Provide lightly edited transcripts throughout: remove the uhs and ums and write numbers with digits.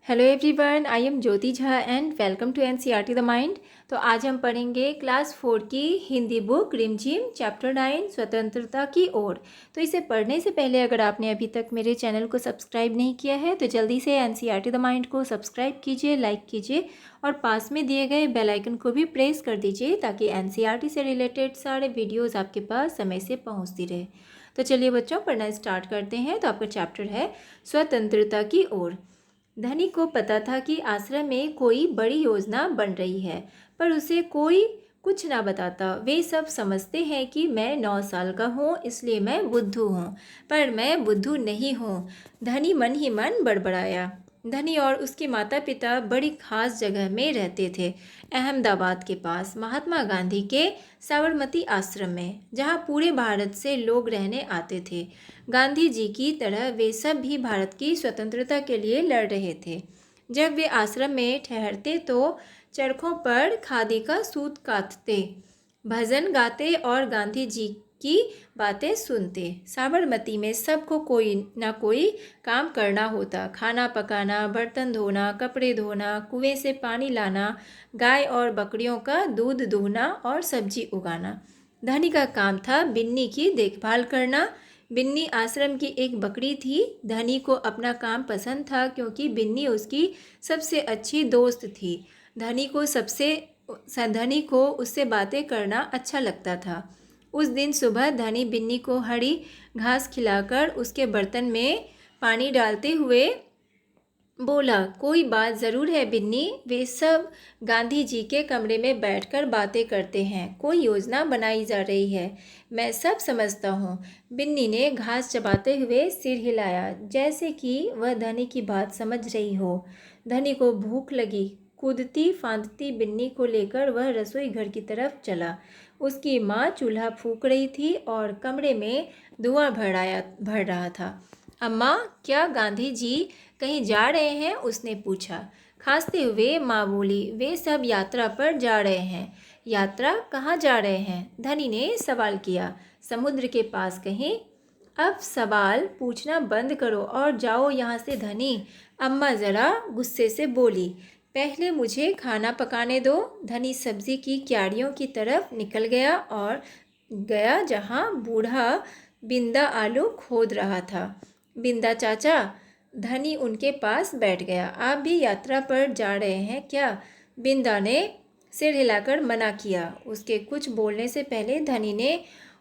Hello everyone, I am Jyoti Jha and welcome to NCERT the mind. तो आज हम पढ़ेंगे क्लास 4 की हिंदी बुक रिमझिम चैप्टर 9 स्वतंत्रता की ओर। तो इसे पढ़ने से पहले अगर आपने अभी तक मेरे चैनल को सब्सक्राइब नहीं किया है तो जल्दी से एनसीईआरटी द माइंड को सब्सक्राइब कीजिए, लाइक कीजिए और पास में दिए गए बेल आइकन को भी प्रेस कर दीजिए ताकि एनसीईआरटी से रिलेटेड सारे वीडियोज़ आपके पास समय से पहुँचती रहे। तो चलिए बच्चों, पढ़ना स्टार्ट करते हैं। तो आपका चैप्टर है स्वतंत्रता की ओर। धनी को पता था कि आश्रम में कोई बड़ी योजना बन रही है, पर उसे कोई कुछ ना बताता। वे सब समझते हैं कि मैं 9 साल का हूँ, इसलिए मैं बुद्धू हूँ, पर मैं बुद्धू नहीं हूँ। धनी मन ही मन बड़बड़ाया। धनी और उसके माता पिता बड़ी खास जगह में रहते थे, अहमदाबाद के पास महात्मा गांधी के साबरमती आश्रम में, जहाँ पूरे भारत से लोग रहने आते थे। गांधी जी की तरह वे सब भी भारत की स्वतंत्रता के लिए लड़ रहे थे। जब वे आश्रम में ठहरते तो चरखों पर खादी का सूत कातते, भजन गाते और गांधी जी की बातें सुनते। साबरमती में सबको कोई ना कोई काम करना होता। खाना पकाना, बर्तन धोना, कपड़े धोना, कुएं से पानी लाना, गाय और बकरियों का दूध दूहना और सब्जी उगाना। धनी का काम था बिन्नी की देखभाल करना। बिन्नी आश्रम की एक बकरी थी। धनी को अपना काम पसंद था क्योंकि बिन्नी उसकी सबसे अच्छी दोस्त थी। धनी को उससे बातें करना अच्छा लगता था। उस दिन सुबह धनी बिन्नी को हरी घास खिलाकर उसके बर्तन में पानी डालते हुए बोला, कोई बात ज़रूर है बिन्नी। वे सब गांधी जी के कमरे में बैठकर बातें करते हैं। कोई योजना बनाई जा रही है, मैं सब समझता हूँ। बिन्नी ने घास चबाते हुए सिर हिलाया, जैसे कि वह धनी की बात समझ रही हो। धनी को भूख लगी। कूदती फांदती बिन्नी को लेकर वह रसोई घर की तरफ चला। उसकी माँ चूल्हा फूंक रही थी और कमरे में धुआं भर रहा था। अम्मा, क्या गांधी जी कहीं जा रहे हैं? उसने पूछा। खांसते हुए माँ बोली, वे सब यात्रा पर जा रहे हैं। यात्रा? कहाँ जा रहे हैं? धनी ने सवाल किया। समुद्र के पास कहीं। अब सवाल पूछना बंद करो और जाओ यहाँ से धनी, अम्मा ज़रा गुस्से से बोली। पहले मुझे खाना पकाने दो। धनी सब्जी की क्यारियों की तरफ निकल गया जहाँ बूढ़ा बिंदा आलू खोद रहा था। बिंदा चाचा, धनी उनके पास बैठ गया। आप भी यात्रा पर जा रहे हैं क्या? बिंदा ने सिर हिलाकर मना किया। उसके कुछ बोलने से पहले धनी ने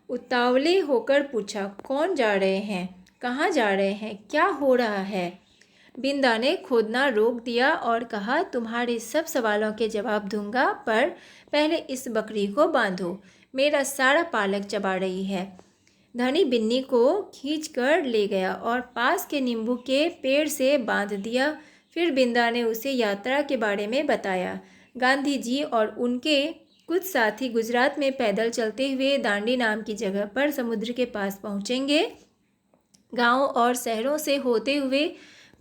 उतावले होकर पूछा, कौन जा रहे हैं? कहाँ जा रहे हैं? क्या हो रहा है? बिंदा ने खोदना रोक दिया और कहा, तुम्हारे सब सवालों के जवाब दूंगा, पर पहले इस बकरी को बांधो, मेरा सारा पालक चबा रही है। धनी बिन्नी को खींच कर ले गया और पास के नींबू के पेड़ से बांध दिया। फिर बिंदा ने उसे यात्रा के बारे में बताया। गांधी जी और उनके कुछ साथी गुजरात में पैदल चलते हुए दांडी नाम की जगह पर समुद्र के पास पहुंचेंगे। गांव और शहरों से होते हुए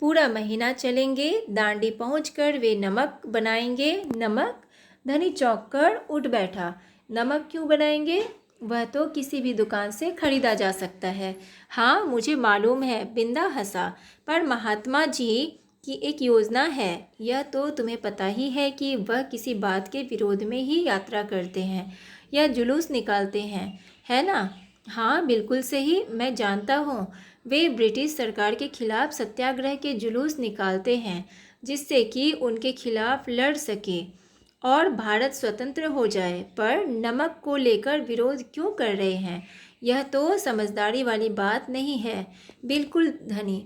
पूरा महीना चलेंगे। दांडी पहुंचकर वे नमक बनाएंगे। नमक? धनी चौंक कर उठ बैठा। नमक क्यों बनाएंगे? वह तो किसी भी दुकान से खरीदा जा सकता है। हाँ, मुझे मालूम है, बिंदा हंसा, पर महात्मा जी की एक योजना है। यह तो तुम्हें पता ही है कि वह किसी बात के विरोध में ही यात्रा करते हैं या जुलूस निकालते हैं, है ना? हाँ, बिल्कुल सही, मैं जानता हूँ। वे ब्रिटिश सरकार के खिलाफ सत्याग्रह के जुलूस निकालते हैं, जिससे कि उनके खिलाफ लड़ सके और भारत स्वतंत्र हो जाए। पर नमक को लेकर विरोध क्यों कर रहे हैं? यह तो समझदारी वाली बात नहीं है। बिल्कुल धनी,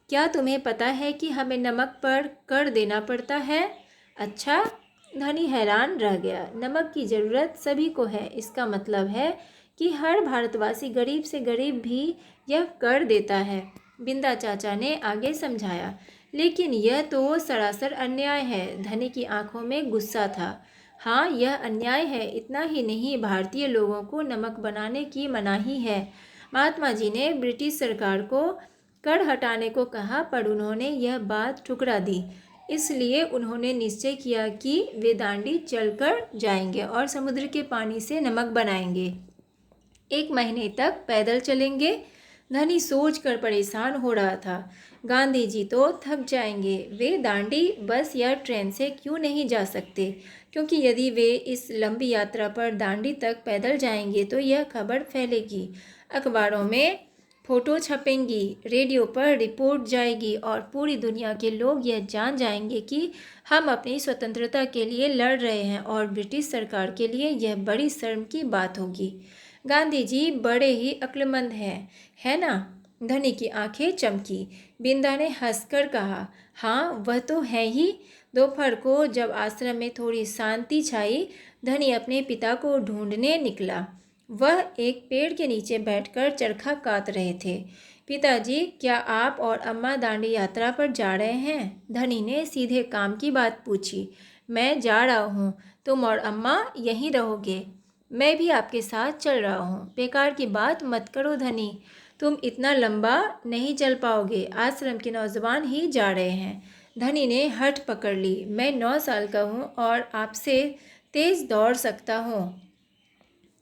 क्या तुम्हें पता है कि हमें नमक पर कर देना पड़ता है? अच्छा, धनी हैरान रह गया। नमक की ज़रूरत सभी को है, इसका मतलब है कि हर भारतवासी गरीब से गरीब भी यह कर देता है। बिंदा चाचा ने आगे समझाया। लेकिन यह तो सरासर अन्याय है। धनी की आंखों में गुस्सा था। हाँ, यह अन्याय है। इतना ही नहीं, भारतीय लोगों को नमक बनाने की मनाही है। महात्मा जी ने ब्रिटिश सरकार को कर हटाने को कहा, पर उन्होंने यह बात ठुकरा दी। इसलिए उन्होंने निश्चय किया कि वे दांडी चलकर जाएंगे और समुद्र के पानी से नमक बनाएंगे। 1 महीने तक पैदल चलेंगे। धनी सोच कर परेशान हो रहा था। गांधी जी तो थक जाएंगे। वे दांडी बस या ट्रेन से क्यों नहीं जा सकते? क्योंकि यदि वे इस लंबी यात्रा पर दांडी तक पैदल जाएंगे तो यह खबर फैलेगी, अखबारों में फोटो छपेंगी, रेडियो पर रिपोर्ट जाएगी और पूरी दुनिया के लोग यह जान जाएंगे कि हम अपनी स्वतंत्रता के लिए लड़ रहे हैं और ब्रिटिश सरकार के लिए यह बड़ी शर्म की बात होगी। गांधी जी बड़े ही अक्लमंद हैं, है ना? धनी की आंखें चमकी। बिंदा ने हंसकर कहा, हाँ वह तो है ही। दोपहर को जब आश्रम में थोड़ी शांति छाई, धनी अपने पिता को ढूंढने निकला। वह एक पेड़ के नीचे बैठकर चरखा काट रहे थे। पिताजी, क्या आप और अम्मा दांडी यात्रा पर जा रहे हैं? धनी ने सीधे काम की बात पूछी। मैं जा रहा हूँ। तुम और अम्मा यहीं रहोगे? मैं भी आपके साथ चल रहा हूँ। बेकार की बात मत करो धनी, तुम इतना लंबा नहीं चल पाओगे। आश्रम के नौजवान ही जा रहे हैं। धनी ने हठ पकड़ ली। मैं 9 साल का हूँ और आपसे तेज दौड़ सकता हूँ।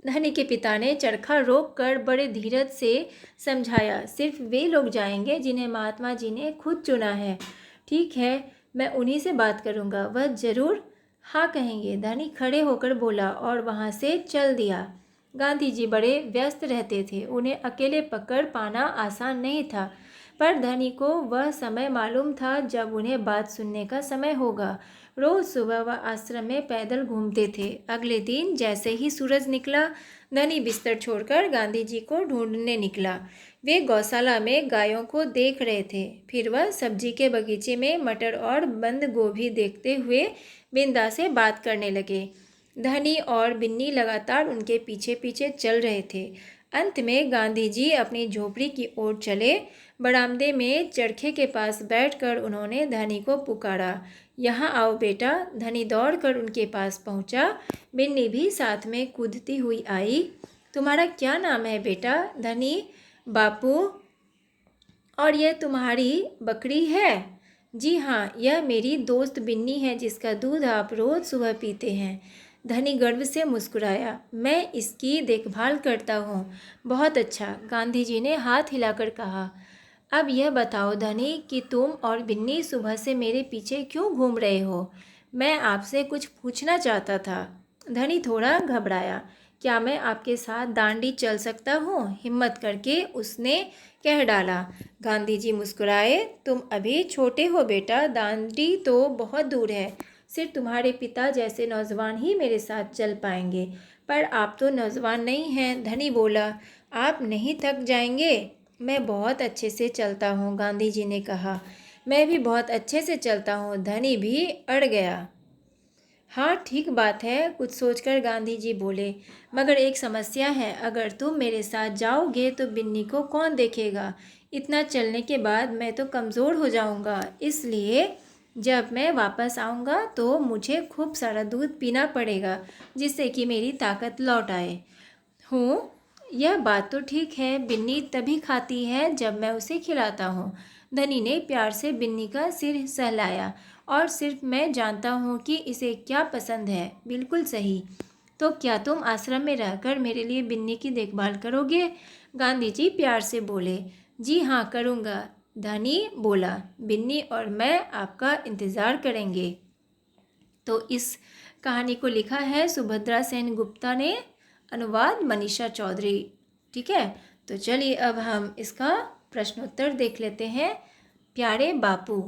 धनी के पिता ने चरखा रोक कर बड़े धीरज से समझाया, सिर्फ वे लोग जाएंगे जिन्हें महात्मा जी ने खुद चुना है। ठीक है, मैं उन्हीं से बात करूँगा, वह ज़रूर हाँ कहेंगे। धनी खड़े होकर बोला और वहाँ से चल दिया। गांधी जी बड़े व्यस्त रहते थे, उन्हें अकेले पकड़ पाना आसान नहीं था, पर धनी को वह समय मालूम था जब उन्हें बात सुनने का समय होगा। रोज सुबह वह आश्रम में पैदल घूमते थे। अगले दिन जैसे ही सूरज निकला, धनी बिस्तर छोड़कर गांधी जी को ढूंढने निकला। वे गौशाला में गायों को देख रहे थे। फिर वह सब्जी के बगीचे में मटर और बंद गोभी देखते हुए बिंदा से बात करने लगे। धनी और बिन्नी लगातार उनके पीछे पीछे चल रहे थे। अंत में गांधी जी अपनी झोपड़ी की ओर चले। बरामदे में चरखे के पास बैठकर उन्होंने धनी को पुकारा, यहाँ आओ बेटा। धनी दौड़कर उनके पास पहुँचा। बिन्नी भी साथ में कूदती हुई आई। तुम्हारा क्या नाम है बेटा? धनी, बापू। और यह तुम्हारी बकरी है? जी हाँ, यह मेरी दोस्त बिन्नी है जिसका दूध आप रोज़ सुबह पीते हैं। धनी गर्व से मुस्कुराया। मैं इसकी देखभाल करता हूँ। बहुत अच्छा, गांधी जी ने हाथ हिलाकर कहा। अब यह बताओ धनी कि तुम और बिन्नी सुबह से मेरे पीछे क्यों घूम रहे हो? मैं आपसे कुछ पूछना चाहता था। धनी थोड़ा घबराया। क्या मैं आपके साथ दांडी चल सकता हूँ? हिम्मत करके उसने कह डाला। गांधी जी मुस्कुराए। तुम अभी छोटे हो बेटा, दांडी तो बहुत दूर है। सिर्फ तुम्हारे पिता जैसे नौजवान ही मेरे साथ चल पाएंगे। पर आप तो नौजवान नहीं हैं। धनी बोला, आप नहीं थक जाएंगे? मैं बहुत अच्छे से चलता हूँ, गांधी जी ने कहा। मैं भी बहुत अच्छे से चलता हूँ। धनी भी अड़ गया। हाँ ठीक बात है, कुछ सोचकर गांधी जी बोले, मगर एक समस्या है। अगर तुम मेरे साथ जाओगे तो बिन्नी को कौन देखेगा? इतना चलने के बाद मैं तो कमज़ोर हो जाऊंगा। इसलिए जब मैं वापस आऊँगा तो मुझे खूब सारा दूध पीना पड़ेगा, जिससे कि मेरी ताकत लौट आए। हूँ, यह बात तो ठीक है। बिन्नी तभी खाती है जब मैं उसे खिलाता हूँ। धनी ने प्यार से बिन्नी का सिर सहलाया। और सिर्फ मैं जानता हूँ कि इसे क्या पसंद है। बिल्कुल सही। तो क्या तुम आश्रम में रहकर मेरे लिए बिन्नी की देखभाल करोगे? गांधी जी प्यार से बोले। जी हाँ करूँगा, धनी बोला। बिन्नी और मैं आपका इंतज़ार करेंगे। तो इस कहानी को लिखा है सुभद्रा सेन गुप्ता ने, अनुवाद मनीषा चौधरी। ठीक है, तो चलिए अब हम इसका प्रश्नोत्तर देख लेते हैं। प्यारे बापू।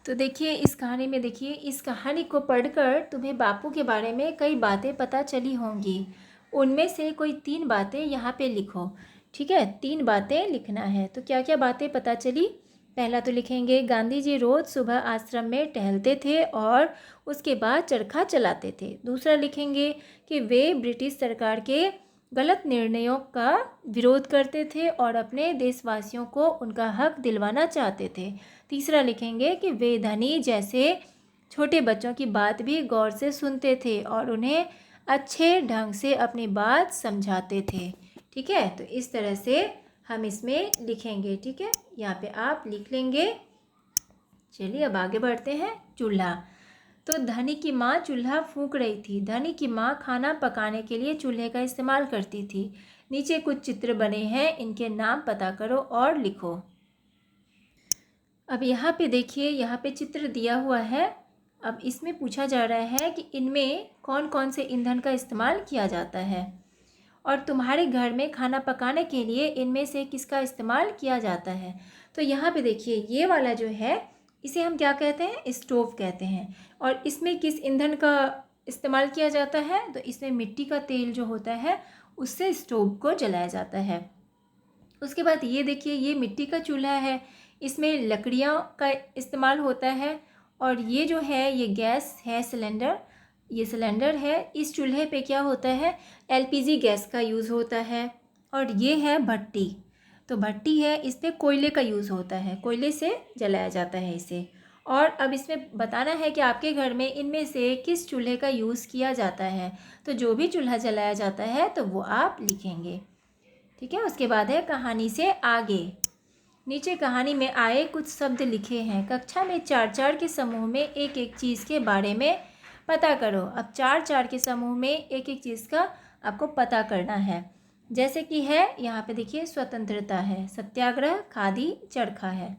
तो देखिए इस कहानी में, देखिए इस कहानी को पढ़कर तुम्हें बापू के बारे में कई बातें पता चली होंगी। उनमें से कोई 3 बातें यहाँ पे लिखो। ठीक है, 3 बातें लिखना है। तो क्या क्या बातें पता चली? पहला तो लिखेंगे, गांधी जी रोज़ सुबह आश्रम में टहलते थे और उसके बाद चरखा चलाते थे। दूसरा लिखेंगे कि वे ब्रिटिश सरकार के गलत निर्णयों का विरोध करते थे और अपने देशवासियों को उनका हक दिलवाना चाहते थे। तीसरा लिखेंगे कि वे धनी जैसे छोटे बच्चों की बात भी गौर से सुनते थे और उन्हें अच्छे ढंग से अपनी बात समझाते थे। ठीक है, तो इस तरह से हम इसमें लिखेंगे। ठीक है, यहाँ पे आप लिख लेंगे। चलिए अब आगे बढ़ते हैं। चूल्हा। तो धनी की माँ चूल्हा फूंक रही थी। धनी की माँ खाना पकाने के लिए चूल्हे का इस्तेमाल करती थी, नीचे कुछ चित्र बने हैं, इनके नाम पता करो और लिखो। अब यहाँ पे देखिए, यहाँ पे चित्र दिया हुआ है। अब इसमें पूछा जा रहा है कि इनमें कौन कौन से ईंधन का इस्तेमाल किया जाता है और तुम्हारे घर में खाना पकाने के लिए इनमें से किसका इस्तेमाल किया जाता है। तो यहाँ पे देखिए, ये वाला जो है इसे हम क्या कहते हैं, स्टोव कहते हैं। और इसमें किस ईंधन का इस्तेमाल किया जाता है, तो इसमें मिट्टी का तेल जो होता है उससे स्टोव को जलाया जाता है। उसके बाद ये देखिए, ये मिट्टी का चूल्हा है, इसमें लकड़ियाँ का इस्तेमाल होता है। और ये जो है ये गैस है, सिलेंडर, ये सिलेंडर है। इस चूल्हे पे क्या होता है, एलपीजी गैस का यूज़ होता है। और ये है भट्टी, तो भट्टी है, इस पर कोयले का यूज़ होता है, कोयले से जलाया जाता है इसे। और अब इसमें बताना है कि आपके घर में इनमें से किस चूल्हे का यूज़ किया जाता है। तो जो भी चूल्हा जलाया जाता है तो वो आप लिखेंगे, ठीक है। उसके बाद है कहानी से आगे। नीचे कहानी में आए कुछ शब्द लिखे हैं। कक्षा में 4-4 के समूह में एक एक चीज़ के बारे में पता करो। अब 4-4 के समूह में एक एक चीज़ का आपको पता करना है। जैसे कि है यहाँ पे देखिए, स्वतंत्रता है, सत्याग्रह, खादी, चरखा है।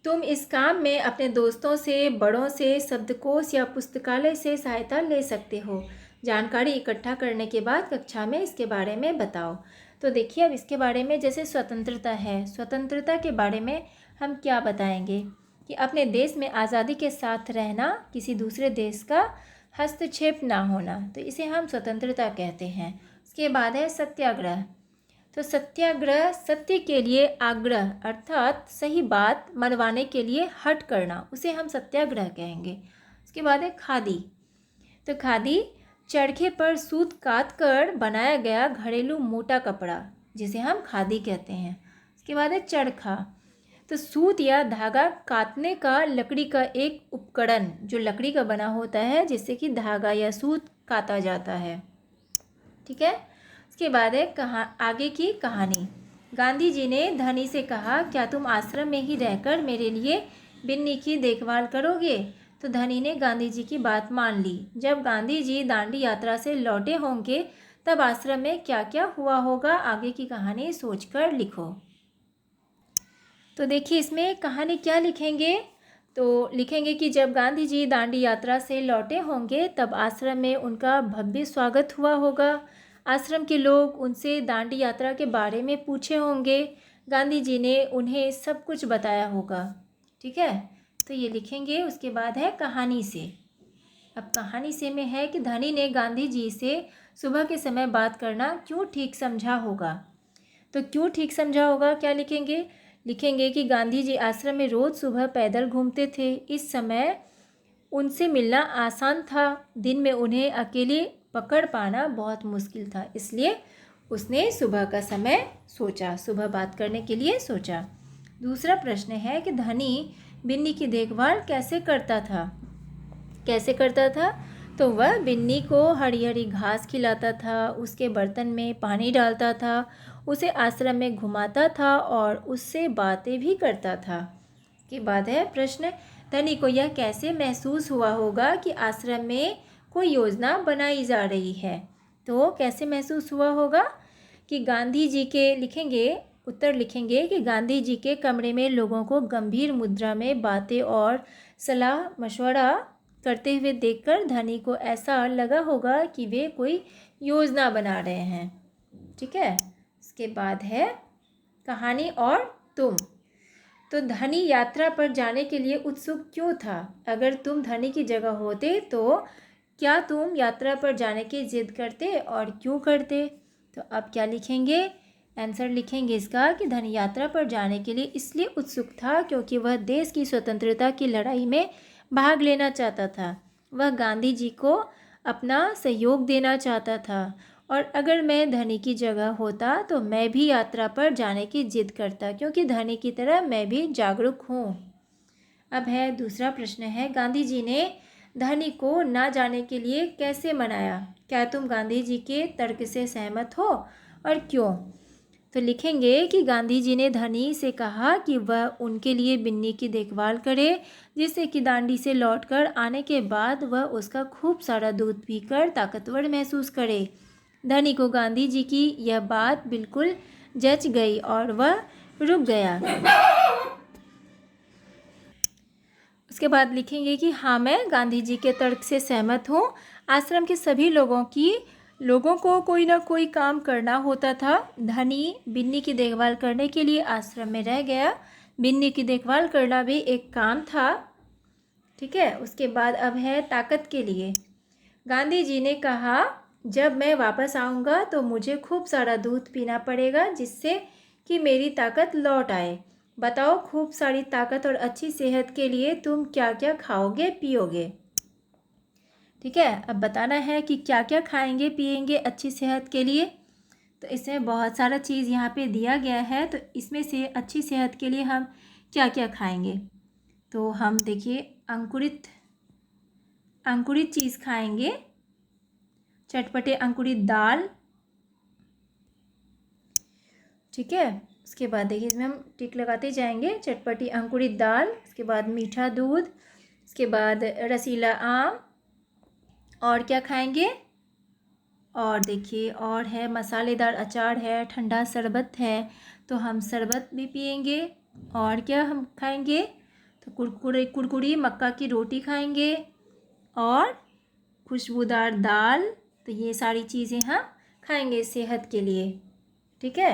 तुम इस काम में अपने दोस्तों से, बड़ों से, शब्दकोश या पुस्तकालय से सहायता ले सकते हो। जानकारी इकट्ठा करने के बाद कक्षा में इसके बारे में बताओ। तो देखिए, अब इसके बारे में जैसे स्वतंत्रता है, स्वतंत्रता के बारे में हम क्या बताएंगे कि अपने देश में आज़ादी के साथ रहना, किसी दूसरे देश का हस्तक्षेप ना होना, तो इसे हम स्वतंत्रता कहते हैं। उसके बाद है सत्याग्रह। तो सत्याग्रह सत्य के लिए आग्रह, अर्थात सही बात मनवाने के लिए हट करना, उसे हम सत्याग्रह कहेंगे। उसके बाद है खादी। तो खादी चरखे पर सूत काट कर बनाया गया घरेलू मोटा कपड़ा, जिसे हम खादी कहते हैं। उसके बाद है चरखा। तो सूत या धागा काटने का लकड़ी का एक उपकरण, जो लकड़ी का बना होता है, जिससे कि धागा या सूत काटा जाता है, ठीक है। उसके बाद है आगे की कहानी। गांधी जी ने धनी से कहा, क्या तुम आश्रम में ही रहकर मेरे लिए बिन्नी की देखभाल करोगे। तो धनी ने गांधी जी की बात मान ली। जब गांधी जी दांडी यात्रा से लौटे होंगे तब आश्रम में क्या क्या हुआ होगा, आगे की कहानी सोचकर लिखो। तो देखिए, इसमें कहानी क्या लिखेंगे, तो लिखेंगे कि जब गांधी जी दांडी यात्रा से लौटे होंगे तब आश्रम में उनका भव्य स्वागत हुआ होगा। आश्रम के लोग उनसे दांडी यात्रा के बारे में पूछे होंगे। गांधी जी ने उन्हें सब कुछ बताया होगा, ठीक है। तो ये लिखेंगे। उसके बाद है कहानी से। अब कहानी से में है कि धनी ने गांधी जी से सुबह के समय बात करना क्यों ठीक समझा होगा। तो क्यों ठीक समझा होगा क्या लिखेंगे, लिखेंगे कि गांधी जी आश्रम में रोज़ सुबह पैदल घूमते थे। इस समय उनसे मिलना आसान था, दिन में उन्हें अकेले पकड़ पाना बहुत मुश्किल था, इसलिए उसने सुबह का समय सोचा, सुबह बात करने के लिए सोचा। दूसरा प्रश्न है कि धनी बिन्नी की देखभाल कैसे करता था। कैसे करता था, तो वह बिन्नी को हरी हरी घास खिलाता था, उसके बर्तन में पानी डालता था, उसे आश्रम में घुमाता था और उससे बातें भी करता था। के बाद है प्रश्न, धनी को यह कैसे महसूस हुआ होगा कि आश्रम में कोई योजना बनाई जा रही है। तो कैसे महसूस हुआ होगा कि गांधी जी के, लिखेंगे उत्तर, लिखेंगे कि गांधी जी के कमरे में लोगों को गंभीर मुद्रा में बातें और सलाह मशवरा करते हुए देखकर धनी को ऐसा लगा होगा कि वे कोई योजना बना रहे हैं, ठीक है। इसके बाद है कहानी और तुम। तो धनी यात्रा पर जाने के लिए उत्सुक क्यों था। अगर तुम धनी की जगह होते तो क्या तुम यात्रा पर जाने की जिद करते और क्यों करते। तो अब क्या लिखेंगे, आंसर लिखेंगे इसका कि धनी यात्रा पर जाने के लिए इसलिए उत्सुक था क्योंकि वह देश की स्वतंत्रता की लड़ाई में भाग लेना चाहता था। वह गांधी जी को अपना सहयोग देना चाहता था और अगर मैं धनी की जगह होता तो मैं भी यात्रा पर जाने की जिद करता, क्योंकि धनी की तरह मैं भी जागरूक हूँ। अब है दूसरा प्रश्न है, गांधी जी ने धनी को ना जाने के लिए कैसे मनाया। क्या तुम गांधी जी के तर्क से सहमत हो और क्यों। तो लिखेंगे कि गांधी जी ने धनी से कहा कि वह उनके लिए बिन्नी की देखभाल करे, जिससे कि दांडी से लौटकर आने के बाद वह उसका खूब सारा दूध पीकर ताकतवर महसूस करे। धनी को गांधी जी की यह बात बिल्कुल जच गई और वह रुक गया। उसके बाद लिखेंगे कि हाँ, मैं गांधी जी के तर्क से सहमत हूँ। आश्रम के सभी लोगों को कोई ना कोई काम करना होता था। धनी बिन्नी की देखभाल करने के लिए आश्रम में रह गया। बिन्नी की देखभाल करना भी एक काम था। ठीक है, उसके बाद अब है ताकत के लिए। गांधी जी ने कहा, जब मैं वापस आऊँगा तो मुझे खूब सारा दूध पीना पड़ेगा, जिससे कि मेरी ताकत लौट आए। बताओ, खूब सारी ताकत और अच्छी सेहत के लिए तुम क्या क्या खाओगे पियोगे? ठीक है, अब बताना है कि क्या क्या खाएंगे पिएंगे अच्छी सेहत के लिए। तो इसमें बहुत सारा चीज़ यहाँ पे दिया गया है, तो इसमें से अच्छी सेहत के लिए हम क्या क्या खाएंगे? तो हम देखिए, अंकुरित चीज़ खाएंगे, चटपटे अंकुरित दाल। ठीक है, उसके बाद देखिए इसमें हम टिक लगाते जाएंगे, चटपटी अंकुरित दाल, उसके बाद मीठा दूध, उसके बाद रसीला आम। और क्या खाएंगे? और देखिए, और है मसालेदार अचार है, ठंडा शरबत है, तो हम शरबत भी पिएंगे। और क्या हम खाएंगे? तो कुरकुरी मक्का की रोटी खाएंगे और खुशबूदार दाल। तो ये सारी चीज़ें हम खाएंगे सेहत के लिए। ठीक है,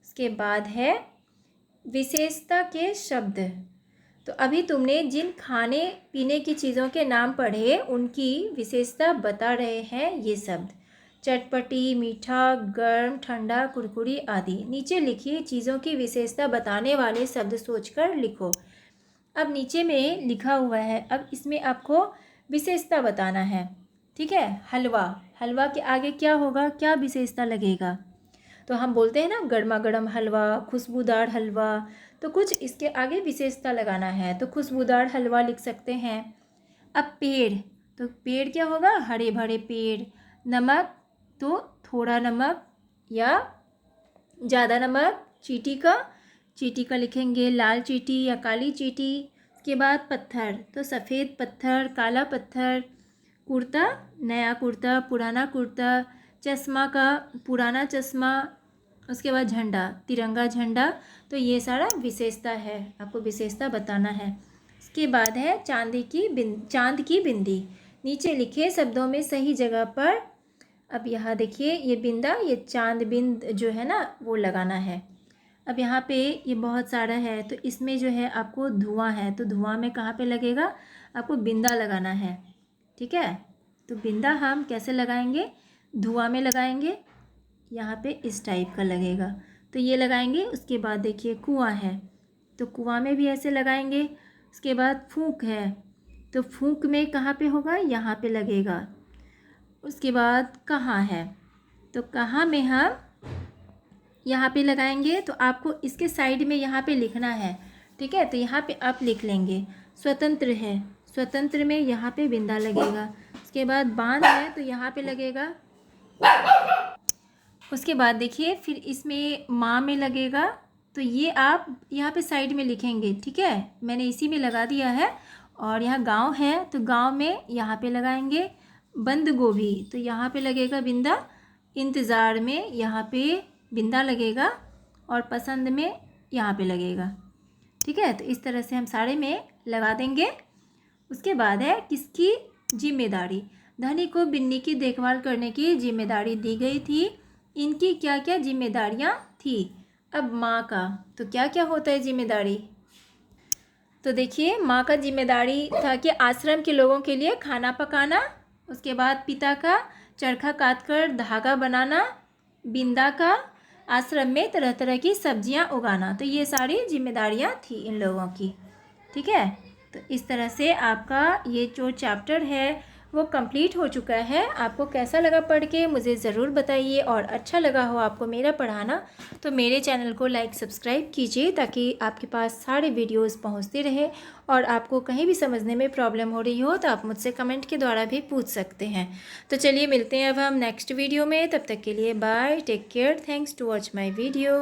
उसके बाद है विशेषता के शब्द। तो अभी तुमने जिन खाने पीने की चीज़ों के नाम पढ़े, उनकी विशेषता बता रहे हैं ये शब्द। चटपटी, मीठा, गर्म, ठंडा, कुरकुरी आदि। नीचे लिखी चीज़ों की विशेषता बताने वाले शब्द सोचकर लिखो। अब नीचे में लिखा हुआ है, अब इसमें आपको विशेषता बताना है। ठीक है, हलवा के आगे क्या होगा, क्या विशेषता लगेगा? तो हम बोलते हैं ना, गर्मा गर्म हलवा, खुशबूदार हलवा, तो कुछ इसके आगे विशेषता लगाना है। तो खुशबूदार हलवा लिख सकते हैं। अब पेड़, तो पेड़ क्या होगा? हरे भरे पेड़। नमक, तो थोड़ा नमक या ज़्यादा नमक। चींटी का लिखेंगे लाल चींटी या काली चींटी। उसके बाद पत्थर, तो सफ़ेद पत्थर, काला पत्थर। कुर्ता, नया कुर्ता, पुराना कुर्ता। चश्मा का पुराना चश्मा। उसके बाद झंडा, तिरंगा झंडा। तो ये सारा विशेषता है, आपको विशेषता बताना है। उसके बाद है चांद की बिंदी। नीचे लिखे शब्दों में सही जगह पर, अब यहाँ देखिए ये बिंदा, ये चांद बिंद जो है ना वो लगाना है। अब यहाँ पे ये बहुत सारा है, तो इसमें जो है आपको धुआं है, तो धुआं में कहाँ पे लगेगा? आपको बिंदा लगाना है। ठीक है, तो बिंदा हम कैसे लगाएंगे? धुआं में लगाएंगे, यहाँ पे इस टाइप का लगेगा, तो ये लगाएंगे। उसके बाद देखिए कुआं है, तो कुआं में भी ऐसे लगाएंगे। उसके बाद फूंक है, तो फूंक में कहाँ पे होगा? यहाँ पे लगेगा। उसके बाद कहाँ है, तो कहाँ में हम यहाँ पे लगाएंगे, तो आपको इसके साइड में यहाँ पे लिखना है। ठीक है, तो यहाँ पे आप लिख लेंगे। स्वतंत्र है, स्वतंत्र में यहाँ पे बिंदा लगेगा। उसके बाद बांध है, तो यहाँ पे लगेगा। उसके बाद देखिए फिर इसमें माँ में लगेगा, तो ये आप यहाँ पे साइड में लिखेंगे। ठीक है, मैंने इसी में लगा दिया है। और यहाँ गांव है, तो गांव में यहाँ पे लगाएंगे। बंद गोभी, तो यहाँ पे लगेगा बिंदा। इंतज़ार में यहाँ पे बिंदा लगेगा, और पसंद में यहाँ पे लगेगा। ठीक है, तो इस तरह से हम सारे में लगा देंगे। उसके बाद है किसकी जिम्मेदारी। धनी को बिन्नी की देखभाल करने की जिम्मेदारी दी गई थी। इनकी क्या क्या जिम्मेदारियां थी? अब माँ का, तो क्या क्या होता है जिम्मेदारी? तो देखिए, माँ का जिम्मेदारी था कि आश्रम के लोगों के लिए खाना पकाना। उसके बाद पिता का चरखा काटकर धागा बनाना। बिंदा का आश्रम में तरह तरह की सब्जियां उगाना। तो ये सारी जिम्मेदारियां थी इन लोगों की। ठीक है, तो इस तरह से आपका ये जो चैप्टर है वो कंप्लीट हो चुका है। आपको कैसा लगा पढ़ के मुझे ज़रूर बताइए, और अच्छा लगा हो आपको मेरा पढ़ाना तो मेरे चैनल को लाइक सब्सक्राइब कीजिए, ताकि आपके पास सारे वीडियोस पहुंचते रहे। और आपको कहीं भी समझने में प्रॉब्लम हो रही हो तो आप मुझसे कमेंट के द्वारा भी पूछ सकते हैं। तो चलिए मिलते हैं अब हम नेक्स्ट वीडियो में, तब तक के लिए bye, take care, thanks to watch my video.